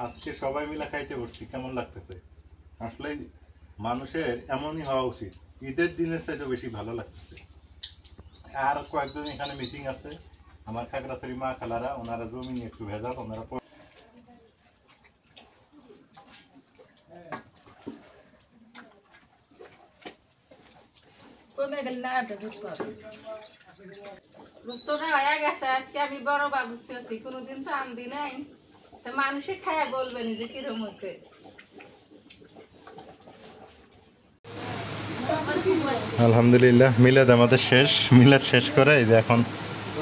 আজকে সবাই মিলে খাইতে বসছি, কেমন লাগতেছে? আসলে মানুষের এমনই হওয়া উচিত, ঈদের দিনের চাইতে বেশি ভালো লাগতেছে। আর কয়েকজন এখানে মিটিং আছে, আমার খাগড়াছড়ি মা খালারা, ওনারা জমি নিয়ে একটু ভেজাল, ওনারা আজকে আমি বড় বাবুসি আছি, কোনোদিন তো আনদি নাই, তো মানুষে খায়া বলবেনি যে কিরম হচ্ছে। আলহামদুলিল্লাহ মিলাদ আমাদের শেষ। মিলাদ শেষ করে এই যে এখন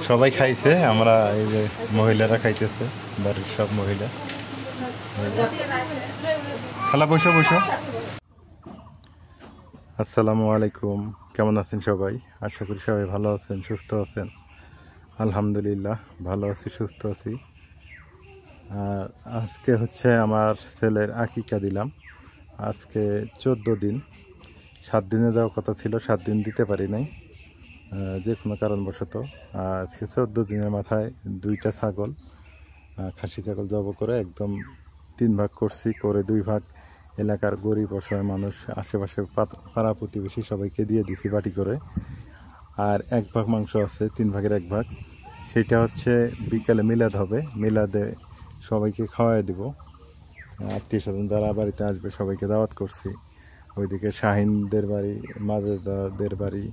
সবাই খাইছে, আমরা এই যে মহিলারা খাইতেছে, বাড়ির সব মহিলা। খালা বসো বসো। আসসালামু আলাইকুম, কেমন আছেন সবাই? আশা করি সবাই ভালো আছেন, সুস্থ আছেন। আলহামদুলিল্লাহ ভালো আছি, সুস্থ আছি। আর আজকে হচ্ছে আমার ছেলের আকিকা দিলাম। আজকে 14 দিন, 7 দিনে যাওয়ার কথা ছিল, 7 দিন দিতে পারি নাই যে কোনো কারণবশত। আজকে 14 দিনের মাথায় 2টা ছাগল, খাসি ছাগল জব করে একদম 3 ভাগ করছি, করে 2 ভাগ এলাকার গরিব অসহায় মানুষ, আশেপাশে পাড়া প্রতিবেশী সবাইকে দিয়ে দিছি বাটি করে। আর 1 ভাগ মাংস আছে, 3 ভাগের 1 ভাগ, সেটা হচ্ছে বিকালে মিলাদ হবে। মিলাদে সবাইকে খাওয়াই দিব। আত্মীয় স্বজন যারা বাড়িতে আসবে সবাইকে দাওয়াত করছি। ওইদিকে শাহিনদের বাড়ি, মাজেদাদের বাড়ি,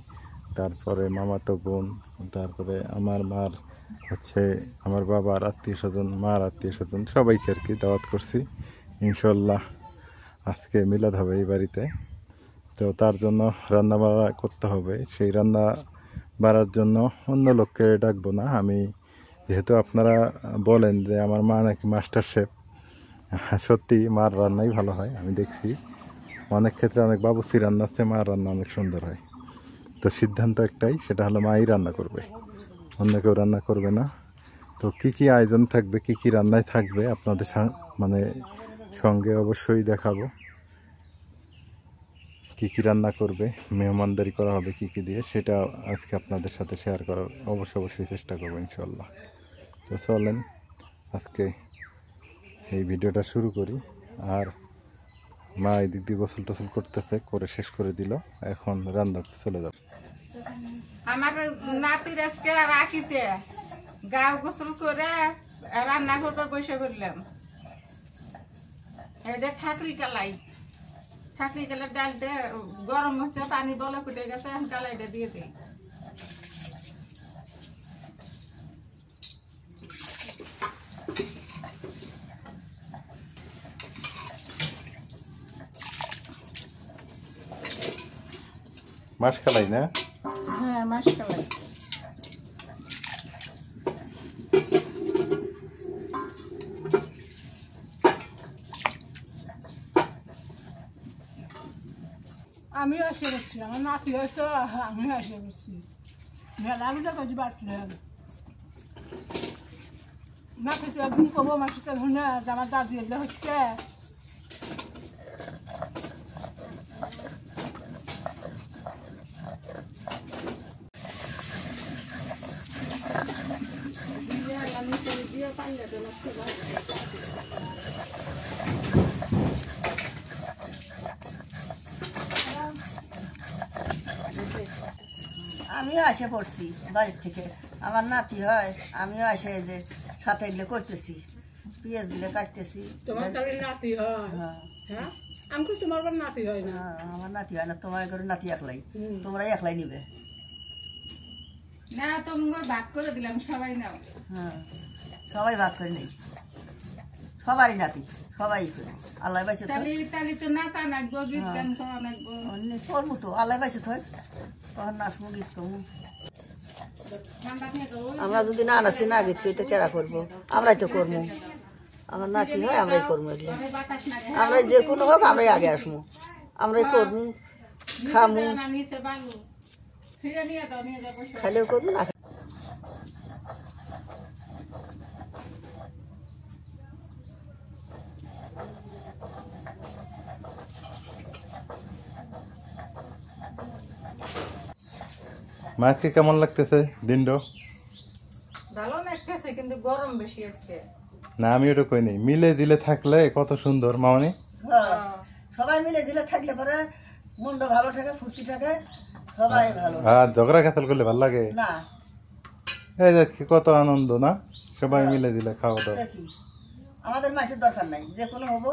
তারপরে মামাতো বোন, তারপরে আমার মার হচ্ছে আমার বাবার আত্মীয় স্বজন, মার আত্মীয় স্বজন, সবাইকে আর কি দাওয়াত করছি। ইনশাল্লাহ আজকে মিলাদ হবে এই বাড়িতে। তো তার জন্য রান্না বাড়া করতে হবে। সেই রান্না বাড়ার জন্য অন্য লোককে ডাকবো না আমি, যেহেতু আপনারা বলেন যে আমার মা নাকি মাস্টার শেফ। সত্যি মার রান্নাই ভালো হয়, আমি দেখছি অনেক ক্ষেত্রে অনেক বাবুর্চি রান্নার চেয়ে মার রান্না অনেক সুন্দর হয়। তো সিদ্ধান্ত একটাই, সেটা হলো মাই রান্না করবে, অন্য কেউ রান্না করবে না। তো কি কি আয়োজন থাকবে, কি কি রান্নায় থাকবে আপনাদের মানে সঙ্গে অবশ্যই দেখাবো। কি কি রান্না করবে, মেহমানদারি করা হবে কি কি দিয়ে, সেটা আজকে আপনাদের সাথে শেয়ার করার অবশ্যই চেষ্টা করবো ইনশাল্লাহ। তো চলেন আজকে এই ভিডিওটা শুরু করি। আর মা এই দিক দিয়ে গোসল টোসল করতেছে, করে শেষ করে দিল, এখন রান্নাতে চলে যাবে। আমার নাতির আজকে রাখিতে গাও গোসল করে রান্না করতে বসে করলাম। এটা ঠাকরি কালাই ডালটা গরম হচ্ছে, পানি বলে ফুটে গেছে, আমি কালাইটা দিয়ে দিই। মাছ কালাই না? হ্যাঁ, মাছ কালাই। আমিও এসে গেছি, আমার নাতি হয়েছে, আমিও এসে গেছি। মেলাগুলো কাজে বাটলাম নাতি তো একদিন কবো মাসিতে ধরে আমার দাদি এলে হচ্ছে। আমিও এসে পড়ছি বাড়ির থেকে, আমার নাতি হয়, আমিও এসে যে সাথে এগুলো করতেছি, পেঁয়াজগুলো কাটতেছি। তোমার তাহলে নাতি হয়? হ্যাঁ, আমি তো তোমার নাতি হয় না। আমার নাতি হয় না, তোমার ঘরে নাতি একলাই, তোমরা একলাই নিবে না, তোমার ভাগ করে দিলাম, সবাই নাও। হ্যাঁ, সবাই ভাগ করে নেই, সবারই নাতি, সবাই আল্লাহ বাইছে তো নাচা নাচবো, গীত গান করা নাচবো, করবো তো, আল্লাহ বাইছে তো তখন নাচবো, গীত করবো। আমরা যদি না নাচি না গীত করি তো কেরা করবো? আমরাই তো করবো, আমার নাতি হয় আমরাই করবো এগুলো। আমরাই যে কোনো হোক আমরাই আগে আসবো, আমরাই করবো, খামু, খাইলেও করবো না। মাছকে কেমন লাগতেছে দিনটা? ভালো লাগতেছে, কিন্তু গরম বেশি আজকে। না আমি ওটা কই নাই, মিলে দিলে থাকলে কত সুন্দর মামনি। হ্যাঁ, সবাই মিলে দিলে থাকলে পরে মনটা ভালো থাকে, ফুর্তি থাকে, সবাই ভালো। আর ঝগড়া কাতাল করলে ভালো লাগে না এই দেখি কত আনন্দ না, সবাই মিলে দিলে খাওয়া দাওয়া। দেখি আমাদের মাছের দরকার নাই, যে কোনো হবো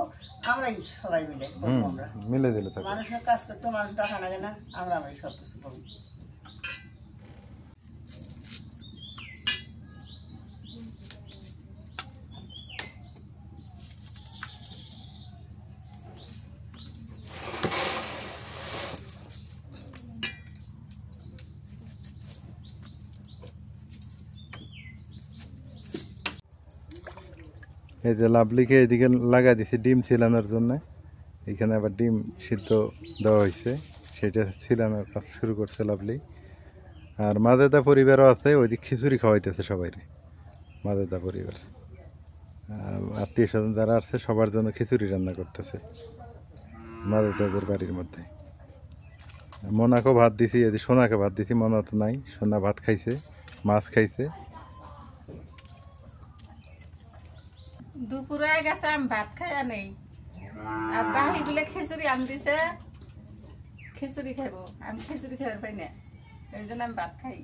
আমরাই সবাই মিলে করবো। আমরা মিলে দিলে থাকবে। মানুষের কাজ করতে মানুষ টাকা লাগে না, আমরাই সব কিছু করবো। এই যে লাভলিকে এদিকে লাগা দিছি ডিম ছিলানোর জন্য, এখানে আবার ডিম সিদ্ধ দেওয়া হয়েছে, সেটা ছিলানোর কাজ শুরু করছে লাভলি। আর মাজেদা পরিবারও আছে, ওইদিক খিচুড়ি খাওয়াইতেছে সবাই, মাজেদা পরিবার আত্মীয় স্বজন যারা আছে সবার জন্য খিচুড়ি রান্না করতেছে মাজেদাদের বাড়ির মধ্যে। মোনাকেও ভাত দিছি, এদিকে সোনাকে ভাত দিছি, মোনা তো নাই, সোনা ভাত খাইছে, মাছ খাইছে। দুপুরে গেছে আমি ভাত খাইয়া নেই, আর বাহি গুলো খিচুড়ি আন দিছে, খিচুড়ি খাইবো, আমি খিচুড়ি খাইবার পাই না, এই জন্য আমি ভাত খাই।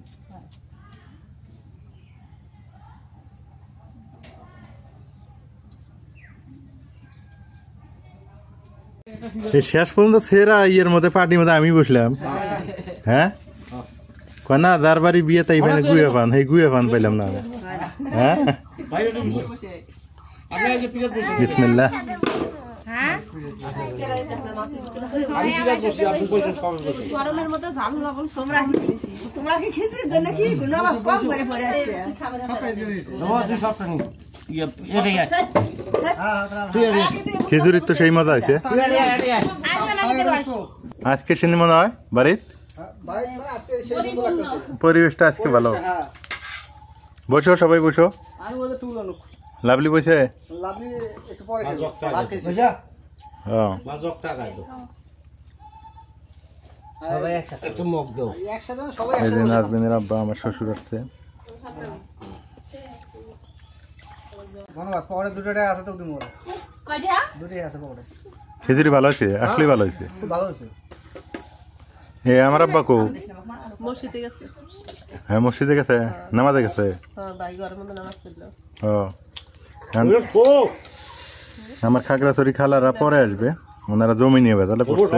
সে শেষ পর্যন্ত সেরা ইয়ের মধ্যে পার্টির মধ্যে আমি বসলাম। হ্যাঁ কনা যার বাড়ি বিয়ে তাই মানে গুয়ে পান, সেই গুয়ে পান পাইলাম না আমি। হ্যাঁ বিসমিল্লাহ। তোমরা কি খিচুড়ির জন্য কি নামাজ কম করে পড়ে আসছে? খিচুড়ির তো সেই মজা আছে আজকে, শুনি মনে হয় বাড়ির পরিবেশটা আজকে ভালো। বসো সবাই বসো, লাভলি বসে। নাজবিনের আব্বা আমার শ্বশুর আসছে। খিচুড়ি ভালো আছে, আসলে ভালো হয়েছে। এ আমার আব্বা কো? হ্যাঁ মসজিদে গেছে, নামাজে গেছে। আমার খাগড়াছড়ি খালারা পরে আসবে, ওনারা জমি নিয়ে বেতালে পড়ছে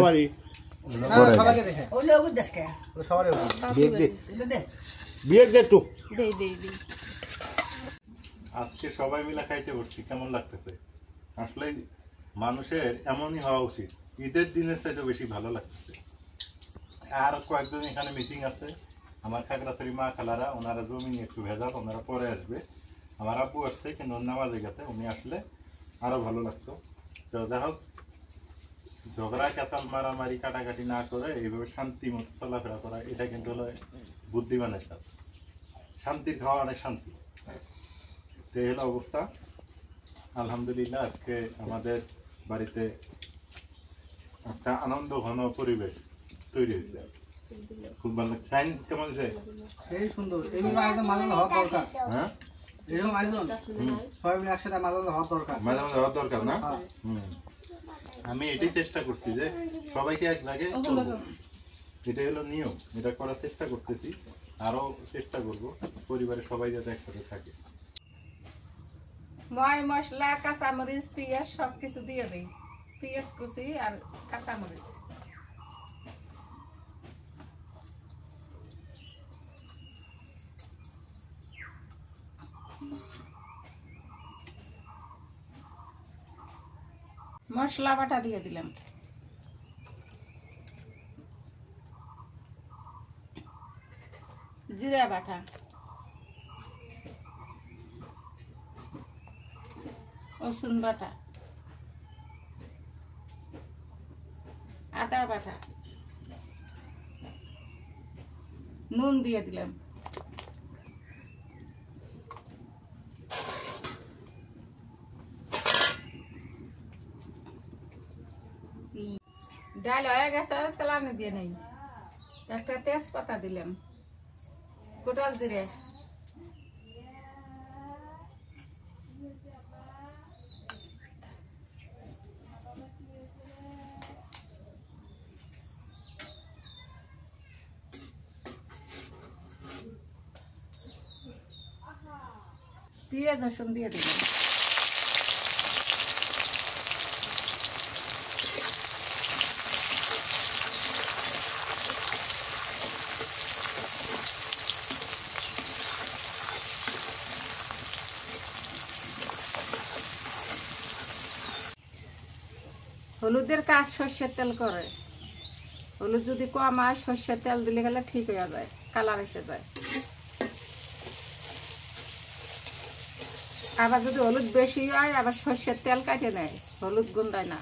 আজকে সবাই মিলে খাইতে বসছি। কেমন লাগতেছে? আসলে মানুষের এমনই হওয়া উচিত, ঈদের দিনের চাইতে বেশি ভালো লাগতেছে। আর কয়েকজন এখানে মিটিং আছে, আমার খাগড়াছড়ি মা খালারা, ওনারা জমি নিয়ে একটু ভেজাল, ওনারা পরে আসবে। আমার আব্বু আসছে কিন্তু নামাজে গেছে, উনি আসলে আরো ভালো লাগতো। তো যাই হোক, ঝগড়া কাতাল মারামারি কাটাকাটি না করে এইভাবে শান্তি মতো চলাফেরা করা, এটা কিন্তু হলো বুদ্ধিমানের কাজ। শান্তির খাওয়া অনেক শান্তি। তো এই হলো অবস্থা। আলহামদুলিল্লাহ আজকে আমাদের বাড়িতে একটা আনন্দ ঘন পরিবেশ তৈরি হয়েছে, খুব ভালো। সাইন কেমন আছে? এই সুন্দর, এইভাবে আয়োজন মাঝে মাঝে হওয়া দরকার। হ্যাঁ এরকম আয়োজন সবাই মিলে একসাথে মাঝে মাঝে হওয়া দরকার। মাঝে মাঝে হওয়ার দরকার না? আমি এটাই চেষ্টা করছি যে সবাইকে এক জায়গায় করবো, এটাই হলো নিয়ম। এটা করার চেষ্টা করতেছি, আরো চেষ্টা করব পরিবারের সবাই যাতে একসাথে থাকে। ময় মশলা, কাঁচামরিচ, পেঁয়াজ সবকিছু দিয়ে দিই, পেঁয়াজ কুচি আর কাঁচামরিচ। মশলা বাটা দিয়ে দিলাম, জিরা বাটা, রসুন বাটা, আদা বাটা, নুন দিয়ে দিলাম, ডাল হয়ে গেছে, তেলানি দিয়ে নেই, একটা তেজপাতা দিলাম, গোটা জিরে, পেঁয়াজ রসুন দিয়ে দিলাম। হলুদের কাজ সর্ষের তেল করে। হলুদ যদি কম হয় সর্ষের তেল দিলে গেলে ঠিক হয়ে যায়, কালার এসে যায়। আবার যদি হলুদ বেশি হয় আবার সর্ষের তেল কাটে নেয়, হলুদ গুন্ডায় না।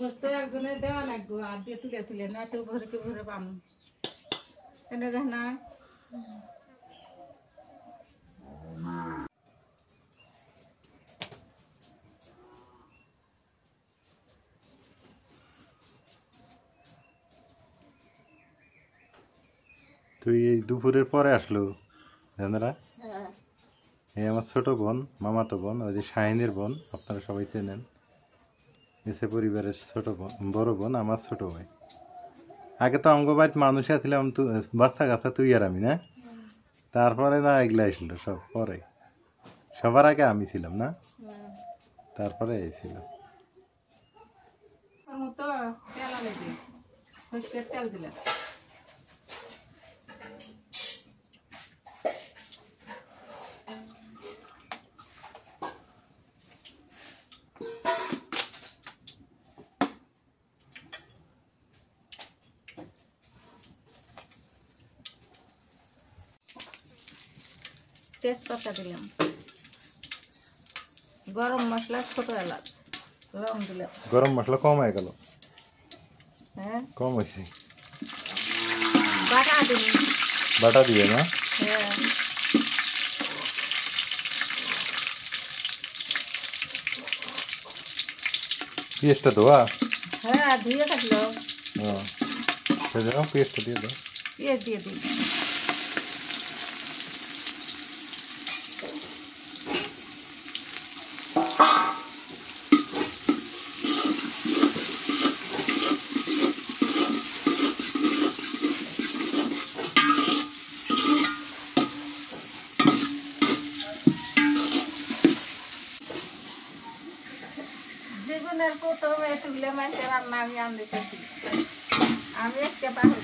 গোস্ত একজনের দেওয়া লাগবো, আর দিয়ে তুলে তুলে না তো ভরে কে ভরে পাম এনে দেখ না। তুই এই দুপুরের পরে আসলো জানারা? এই আমার ছোট বোন, মামাতো বোন, ওই যে শাহিনের বোন, আপনারা সবাই চেনেন। এসে পরিবারের ছোট বোন, বড় বোন, আমার ছোট ভাই। আগে তো আমগো বাড়িতে মানুষ আসছিলাম, বাচ্চা কাচ্চা তুই আর আমি না, তারপরে না এগুলা আসলো সব পরে। সবার আগে আমি ছিলাম না, তারপরে এই ছিল। মতো তেল আলে দিই, সর্ষের তেল দিলাম। তেজপাতা দিলাম, গরম মশলা, ছোট এলাচ, লং দিলাম। গরম মশলা কম হয়ে গেল, হ্যাঁ কম হয়েছে। বাটা দিন, বাটা দিয়ে না? হ্যাঁ পেঁয়াজটা ধোয়া? হ্যাঁ ধুয়ে কাটলো, হ্যাঁ সেজন্য পেঁয়াজটা দিয়ে দাও। পেঁয়াজ দিয়ে দিই। জীবনের প্রথম এতগুলো মাছের রান্না আমি আনতেছি, আমি আজকে পাহড়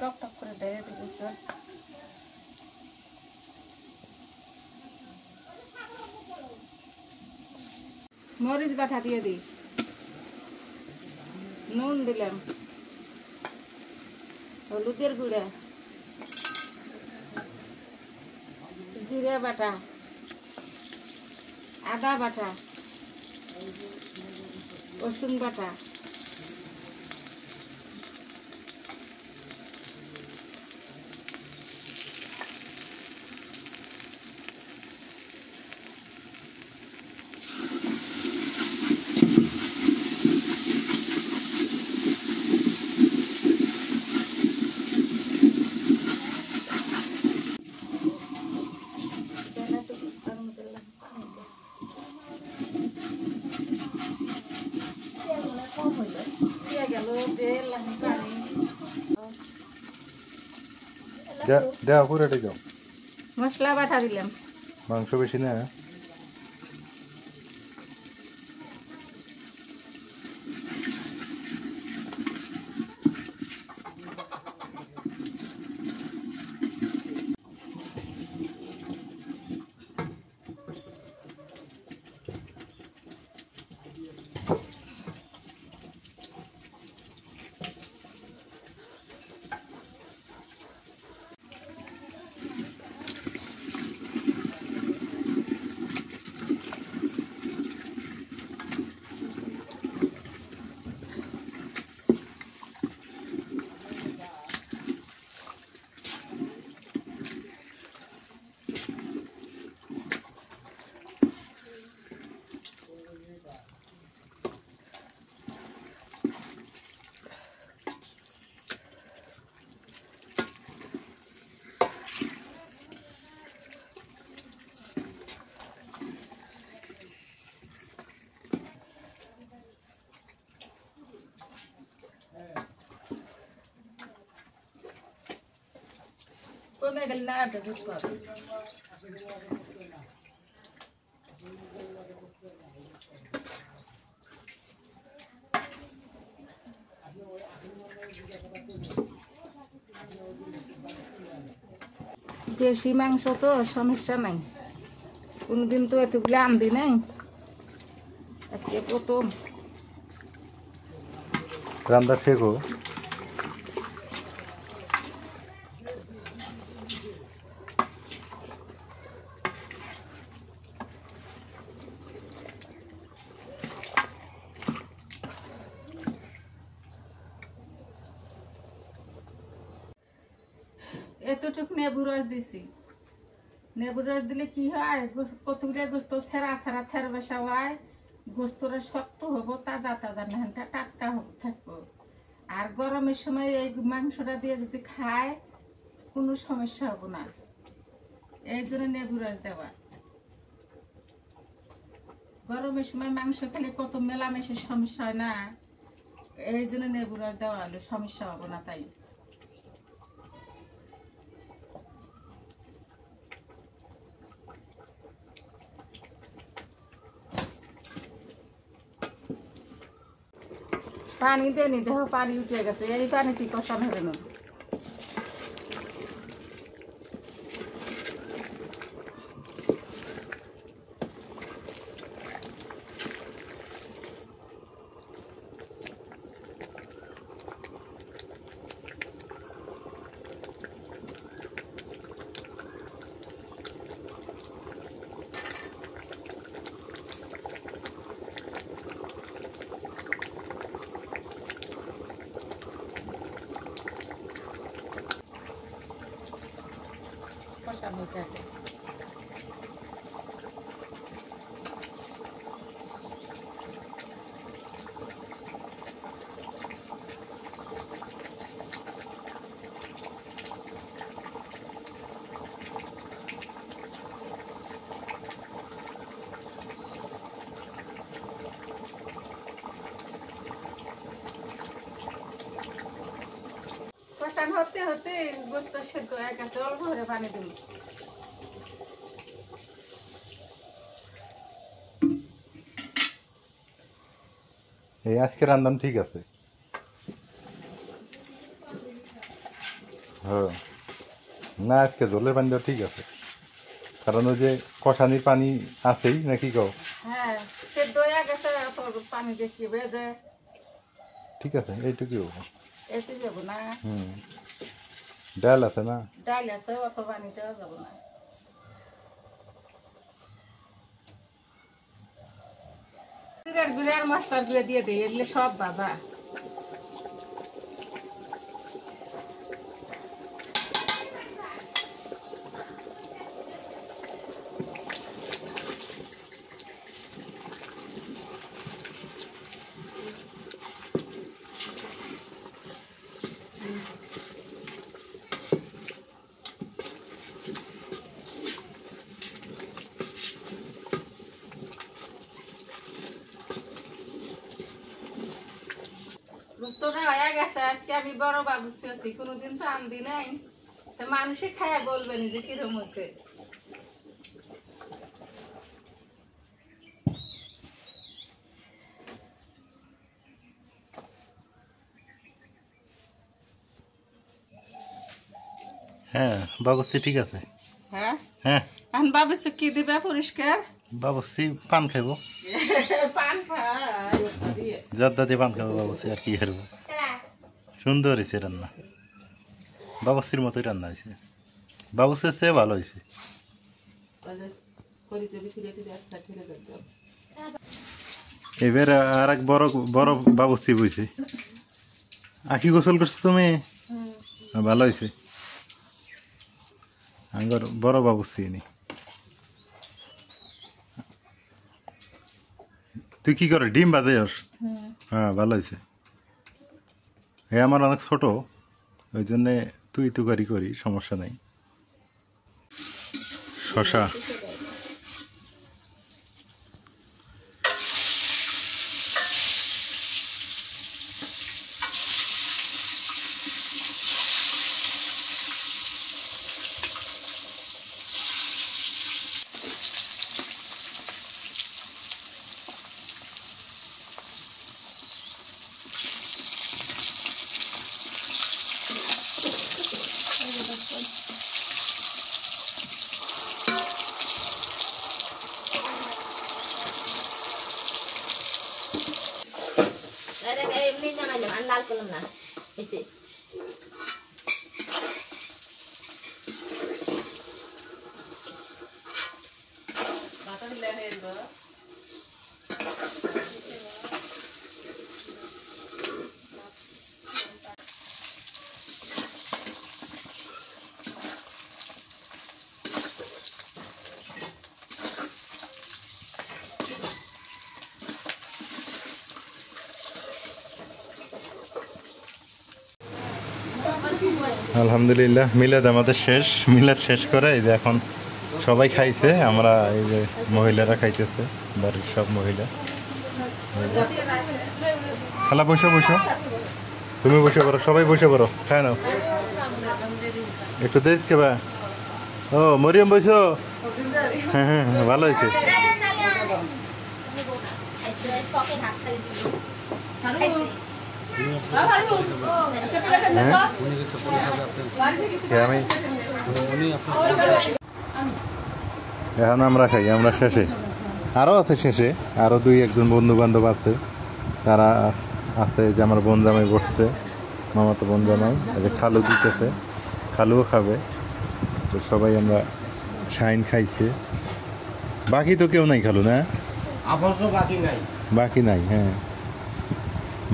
টক টক করে দেয় দিচ্ছ। মরিচ বাটা দিয়ে দিই, নুন দিলাম, হলুদের গুঁড়া, জিরে বাটা, আদা বাটা, রসুন বাটা, তেল পানি দেওয়া পুরোটাই দাও, মশলা বাটা দিলাম। মাংস বেশি না। কমে গেলে না আটা জুট কর। দেশি মাংস তো সমস্যা নাই, কোনদিন তো এতগুলো আনদি নাই, আজকে প্রথম। রান্না শেখো। এতটুকু নেবু রস দিছি, নেবু রস দিলে কি হয়, কতগুলো গোস্ত ছেঁড়া ছেঁড়া থের বসা হয়, গোস্তটা শক্ত হবো, তাজা তাজা নাহানটা টাটকা থাকবো। আর গরমের সময় এই মাংসটা দিয়ে যদি খায় কোনো সমস্যা হবো না, এই জন্য নেবু রস দেওয়া। গরমের সময় মাংস খেলে কত মেলামেশার সমস্যা হয় না, এই জন্য নেবু রস দেওয়া হলো, সমস্যা হবো না। তাই পানি দেনি, দেহ পানি উঠে গেছে, এই পানিতে কষানো হবে না। কষানো থাকে। কষানো হতে হতে গোস্ত সেদ্ধ হয়ে গেছে, অল্প করে পানি দিন। এই আজকে রান্ধান ঠিক আছে। হ্যাঁ, না আজকে জলের পানি দেওয়া ঠিক আছে, কারণ ওই যে কষানির পানি আছেই নাকি কও। হ্যাঁ, সেদ্ধ হয়ে গেছে, অত পানি দিয়ে কি বেজে ঠিক আছে, এইটুকুই হবো। এতে যাবো না, ডাল আছে না। ডাল আছে, অত পানি দেওয়া যাবো না। জিরার গুঁড়ো আর মশলার গুঁড়ো দিয়ে দিই, এগুলো সব বাজা। গেছে আজকে আমি বড় বাবুসি আছি, কোনোদিন তো আনদি নাই, তো মানুষে খায়া বলবেনি যে কিরম হচ্ছে। হ্যাঁ বাবুসি ঠিক আছে। হ্যাঁ হ্যাঁ এখন বাবুসি কি দিবে পরিষ্কার? বাবুসি পান খাইবো, পান খায় জর্দা দিয়ে পান খাবো বাবুসি, আর কি খাবো। সুন্দর হয়েছে রান্না, বাবুসির মতোই রান্না হয়েছে, বাবুসির চেয়ে ভালো হয়েছে। এবার আর এক বড় বড় বাবুসি বইছে। আখি গোসল করছো তুমি? ভালো হয়েছে, আঙ্গর বড় বাবুসি নি। তুই কি করে ডিম বাদে? হ্যাঁ ভালো হয়েছে। এ আমার অনেক ছোট, ওই জন্যে তুই তুকারি করি, সমস্যা নাই। শশা এমনি নামাইলাম আর লাল করলাম না, হয়েছে। আলহামদুলিল্লাহ মিলাদ আমাদের শেষ। মিলাদ শেষ করে এই যে এখন সবাই খাইছে, আমরা এই যে মহিলারা খাইতেছে, বাড়ির সব মহিলা। খালা বসে বসো, তুমি বসে পড়ো, সবাই বসে পড়ো, খাই নাও। একটু দেখছে বা ও মরিয়ম বসো। হ্যাঁ হ্যাঁ ভালো হয়েছে। আমি এখন আমরা খাই, আমরা শেষে আরও আছে, শেষে আরও দুই একজন বন্ধু বান্ধব আছে, তারা আছে যে আমার বোন জামাই বসছে, মামাতো বোন জামাই, এই যে খালু দিতেছে, খালুও খাবে। তো সবাই আমরা শাইন খাইছে, বাকি তো কেউ নাই খালু না? আপাতত বাকি নাই। বাকি নাই। হ্যাঁ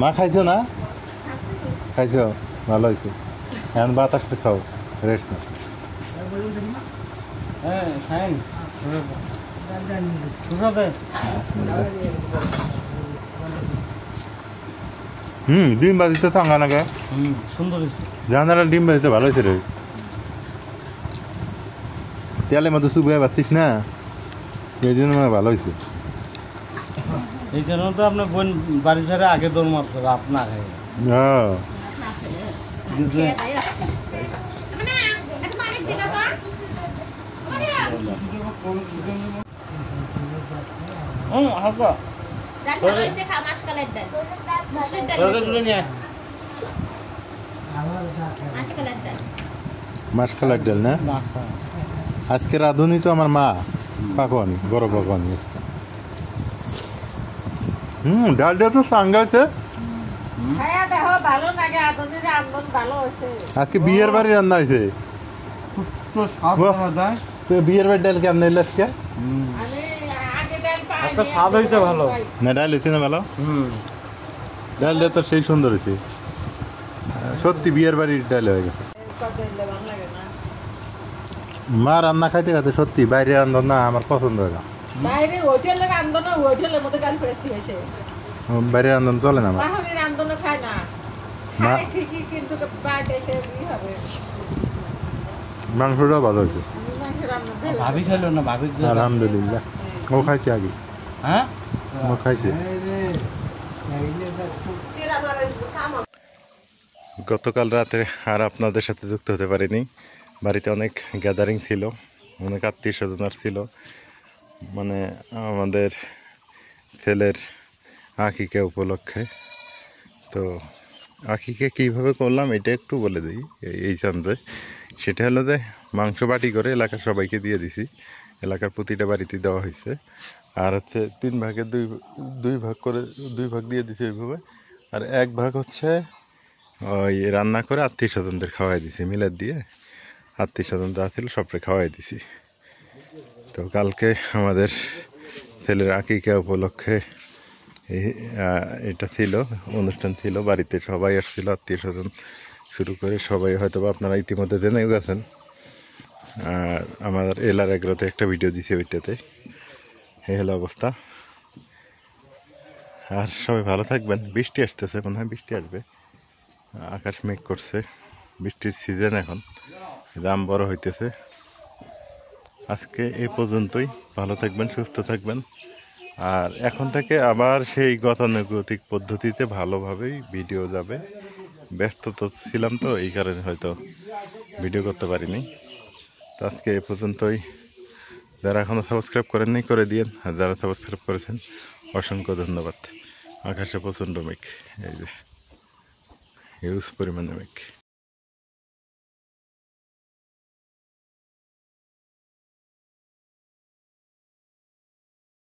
মা খাইছো না? খাইছো, ভালো হয়েছে। এখন বাতাসটা খাও, রেস্ট না। হ্যাঁ শাইন ডিম বাজিতে থাঙ্গা নাকি সুন্দর হয়েছে। জানারা ডিম বাজিতে ভালো হয়েছে রে। তেলের মধ্যে চুবিয়ে পাচ্ছিস না, এই জন্য মানে ভালো হয়েছে। এই কারণে তো আপনার বোন বাড়ি ছেড়ে আগে দৌড় মারছে, আপনার হ্যাঁ হালকা মাসকালার ডাল না? আজকে রাঁধুনি তো আমার মা, পাকনি, বড় পাকনি আজকে। ডালটা তো সাঙ্গাইছে। খায়া দেখো ভালো লাগে, আদনে যে আমন ভালো হয়েছে। আজকে বিয়ের বাড়ি রান্না হয়েছে। তো স্বাদ করা যায়। তো বিয়ের বাড়ির ডাল কেমন এলো আজকে? আমি আগে ডাল পাই আজকে স্বাদ হয়েছে ভালো। না ডাল হয়েছে না ভালো? ডালটা তো সেই সুন্দর হয়েছে, সত্যি বিয়ের বাড়ির ডাল হয়ে গেছে। মা রান্না খাইতে খাইতে সত্যি বাইরে রান্না না আমার পছন্দ হয় না। বাইরে হোটেলে রান্ধনো, হোটেলের মধ্যে গাল ফেরতি এসে বাইরে রান্ধন চলে না আমার। বাহনি রান্ধনো খায় না, খায় ঠিকই কিন্তু বাইরে এসে কি হবে। মাংসটাও ভালো হয়েছে। মাংসের রান্না ভালো। ভাবি খাইলো না? ভাবি আলহামদুলিল্লাহ, ও খাইছে আগে, হ্যাঁ ও খাইছে। গতকাল রাতে আর আপনাদের সাথে যুক্ত হতে পারিনি, বাড়িতে অনেক গ্যাদারিং ছিল, অনেক আত্মীয় স্বজনার ছিল, মানে আমাদের ছেলের আকিকা উপলক্ষে। তো আকিকা কীভাবে করলাম এটা একটু বলে দিই এই চান্দে। সেটা হলো যে মাংস বাটি করে এলাকার সবাইকে দিয়ে দিছি, এলাকার প্রতিটা বাড়িতে দেওয়া হয়েছে। আর হচ্ছে 3 ভাগে 2 ভাগ করে 2 ভাগ দিয়ে দিছি ওইভাবে। আর 1 ভাগ হচ্ছে ওই রান্না করে আত্মীয় স্বজনদের খাওয়াই দিছি, মিলাদ দিয়ে আত্মীয় স্বজন যা ছিল সবরে খাওয়াই দিছি। তো কালকে আমাদের ছেলের আকিকা উপলক্ষে এটা ছিল, অনুষ্ঠান ছিল, বাড়িতে সবাই আসছিল, আত্মীয় স্বজন শুরু করে সবাই, হয়তো বা আপনারা ইতিমধ্যে জেনেও গেছেন। আর আমার এলার এগ্রোতে একটা ভিডিও দিছি, ওইটাতে এই হলো অবস্থা। আর সবাই ভালো থাকবেন। বৃষ্টি আসতেছে, মনে হয় বৃষ্টি আসবে, আকাশ মেঘ করছে, বৃষ্টির সিজন এখন, দাম বড় হইতেছে। আজকে এই পর্যন্তই, ভালো থাকবেন, সুস্থ থাকবেন। আর এখন থেকে আবার সেই গতানুগতিক পদ্ধতিতে ভালোভাবেই ভিডিও যাবে। ব্যস্ত তো ছিলাম, তো এই কারণে হয়তো ভিডিও করতে পারিনি। তো আজকে এই পর্যন্তই। যারা এখনও সাবস্ক্রাইব করেননি করে দিয়েন, আর যারা সাবস্ক্রাইব করেছেন অসংখ্য ধন্যবাদ। আকাশে প্রচণ্ড মেঘ, এই যে হিউজ পরিমাণে মেঘ।